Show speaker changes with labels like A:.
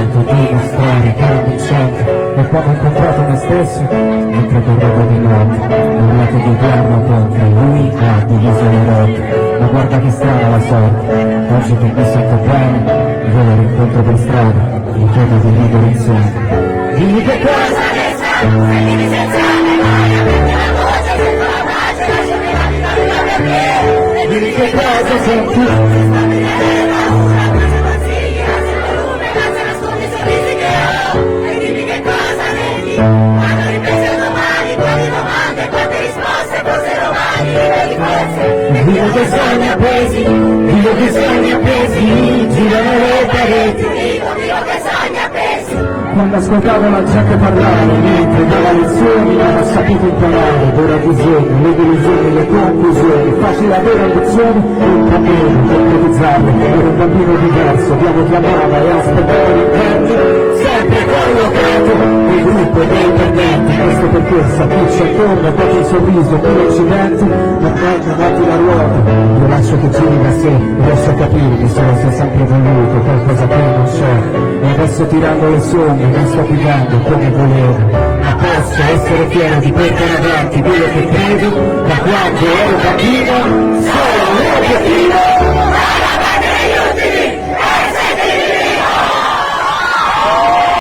A: voluto dimostrare che ero vincente, e quando ho incontrato me stesso, mentre correvo di notte, un lato di guerra contro lui ha diviso le rotte. Ma guarda che strana la sorte, oggi che mi sento bene, volo l'incontro per strada, mi chiedo di ridere insieme. Dimmi che cosa ne sai, sentimi senza memoria, prendi la voce, sento la pace, lasciami la vita di la mia piede. Dimmi che cosa senti, se stabile le paura, grazie consigli, grazie al volume, grazie a nascondi sorrisi che ho. E dimmi che cosa vedi, quando ripensi al domani, quali domande, quante risposte, cose romani, di queste. Vivo che sogni appesi, vivo che sogni appesi, girano le pareti, vivo che sogni appesi. Quando ascoltavo la gente parlare, mentre dava lezioni, non ho saputo imparare, d'ora visioni, le delusioni, le conclusioni, facile avere ambizioni, un po' meno, concretizzarle, ero un bambino diverso, Dio mi chiamava e aspettavo l'inverno, sempre collocato, nel gruppo dei perdenti, questo perché sa chi c'è attorno, porta un sorriso, qui l'Occidente, ma poi davanti la ruota, io lascio che giri da sé, riesco a capire che solo se ho sempre voluto qualcosa che non c'è, e adesso tirando le somme, non sto vivendo come volevo, ma posso essere fiero di portare avanti quello che credo, da quando ero bambino, solo un obiettivo.